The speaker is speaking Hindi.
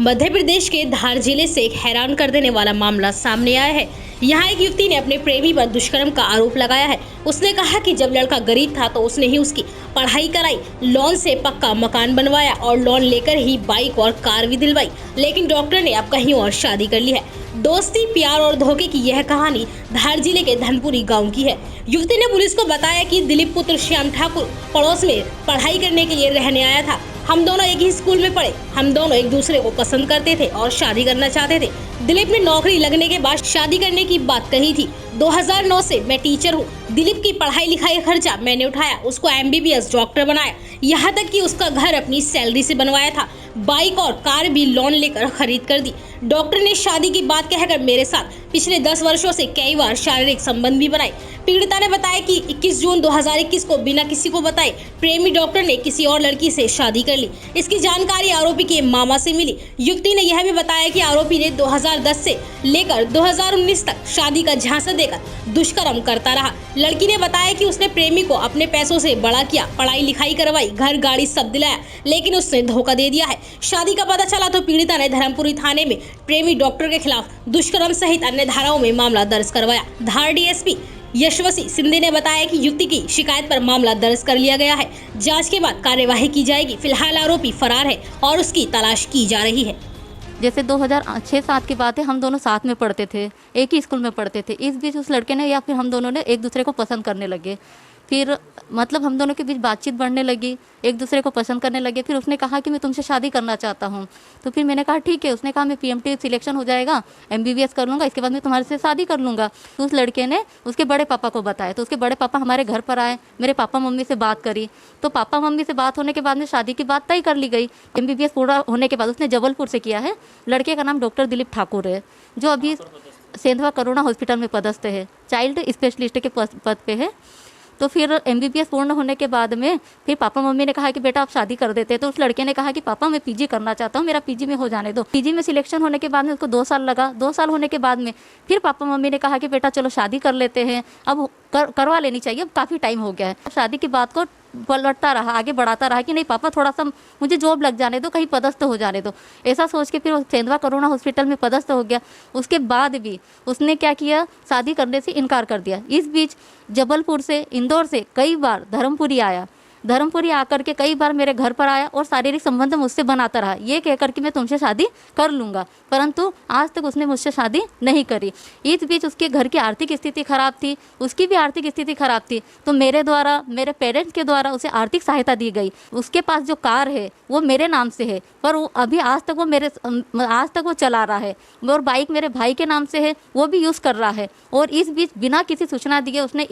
मध्य प्रदेश के धार जिले से एक हैरान कर देने वाला मामला सामने आया है। यहाँ एक युवती ने अपने प्रेमी पर दुष्कर्म का आरोप लगाया है। उसने कहा कि जब लड़का गरीब था तो उसने ही उसकी पढ़ाई कराई, लोन से पक्का मकान बनवाया और लोन लेकर ही बाइक और कार भी दिलवाई, लेकिन डॉक्टर ने अब कहीं और शादी कर ली है। दोस्ती, प्यार और धोखे की यह कहानी धार जिले के धनपुरी गांव की है। युवती ने पुलिस को बताया कि दिलीप पुत्र श्याम ठाकुर पड़ोस में पढ़ाई करने के लिए रहने आया था। हम दोनों एक ही स्कूल में पढ़े, हम दोनों एक दूसरे को पसंद करते थे और शादी करना चाहते थे। दिलीप ने नौकरी लगने के बाद शादी करने की बात कही थी। 2009 से मैं टीचर हूँ। दिलीप की पढ़ाई लिखाई खर्चा मैंने उठाया, उसको MBBS डॉक्टर बनाया, यहाँ तक कि उसका घर अपनी सैलरी से बनवाया था। बाइक और कार भी लोन लेकर खरीद कर दी। डॉक्टर ने शादी की बात कहकर मेरे साथ पिछले 10 वर्षों से कई बार शारीरिक संबंध भी बनाए। पीड़िता ने बताया कि 21 जून 2021 को बिना किसी को बताए प्रेमी डॉक्टर ने किसी और लड़की से शादी कर ली। इसकी जानकारी आरोपी के मामा से मिली। युवती ने यह भी बताया कि आरोपी ने 2010 से लेकर 2019 तक शादी का झांसा देकर दुष्कर्म करता रहा। लड़की ने बताया कि उसने प्रेमी को अपने पैसों से बड़ा किया, पढ़ाई लिखाई करवाई, घर गाड़ी सब दिलाया, लेकिन उसने धोखा दे दिया है। शादी का पता चला तो पीड़िता ने धर्मपुरी थाने में प्रेमी डॉक्टर के खिलाफ दुष्कर्म सहित अन्य धाराओं में मामला दर्ज करवाया। धार DSP यशवसी सिंधे ने बताया कि युवती की शिकायत पर मामला दर्ज कर लिया गया है। जांच के बाद कार्यवाही की जाएगी। फिलहाल आरोपी फरार है और उसकी तलाश की जा रही है। जैसे 2006-07 की बात है, हम दोनों साथ में पढ़ते थे, एक ही स्कूल में पढ़ते थे। इस बीच उस लड़के ने या फिर हम दोनों ने एक दूसरे को पसंद करने लगे। फिर मतलब हम दोनों के बीच बातचीत बढ़ने लगी, एक दूसरे को पसंद करने लगे। फिर उसने कहा कि मैं तुमसे शादी करना चाहता हूँ। तो फिर मैंने कहा ठीक है। उसने कहा मैं PMT सिलेक्शन हो जाएगा, MBBS कर लूँगा, इसके बाद मैं तुम्हारे से शादी कर लूँगा। तो उस लड़के ने उसके बड़े पापा को बताया। तो उसके बड़े पापा हमारे घर पर आए, मेरे पापा मम्मी से बात करी। तो पापा मम्मी से बात होने के बाद में शादी की बात तय कर ली गई। MBBS पूरा होने के बाद उसने जबलपुर से किया है। लड़के का नाम डॉक्टर दिलीप ठाकुर है, जो अभी सेंधवा करुणा हॉस्पिटल में पदस्थ है, चाइल्ड स्पेशलिस्ट के पद पे है। तो फिर MBBS पूर्ण होने के बाद में फिर पापा मम्मी ने कहा कि बेटा आप शादी कर देते। तो उस लड़के ने कहा कि पापा मैं PG करना चाहता हूँ, मेरा PG में हो जाने दो। PG में सिलेक्शन होने के बाद में उसको 2 साल लगा। 2 साल होने के बाद में फिर पापा मम्मी ने कहा कि बेटा चलो शादी कर लेते हैं, अब करवा लेनी चाहिए, अब काफ़ी टाइम हो गया है। शादी की बात को पलटता रहा, आगे बढ़ाता रहा कि नहीं पापा थोड़ा सा मुझे जॉब लग जाने दो, कहीं पदस्थ हो जाने दो। ऐसा सोच के फिर सेंधवा करुणा हॉस्पिटल में पदस्थ हो गया। उसके बाद भी उसने क्या किया, शादी करने से इनकार कर दिया। इस बीच जबलपुर से, इंदौर से कई बार धर्मपुरी आया। धर्मपुरी आकर के कई बार मेरे घर पर आया और शारीरिक संबंध मुझसे बनाता रहा, ये कहकर कि मैं तुमसे शादी कर लूँगा, परंतु आज तक उसने मुझसे शादी नहीं करी। इस बीच उसके घर की आर्थिक स्थिति खराब थी, उसकी भी आर्थिक स्थिति खराब थी। तो मेरे द्वारा, मेरे पेरेंट्स के द्वारा उसे आर्थिक सहायता दी गई। उसके पास जो कार है वो मेरे नाम से है, पर वो अभी आज तक वो चला रहा है। और बाइक मेरे भाई के नाम से है, वो भी यूज़ कर रहा है। और इस बीच बिना किसी सूचना दिए उसने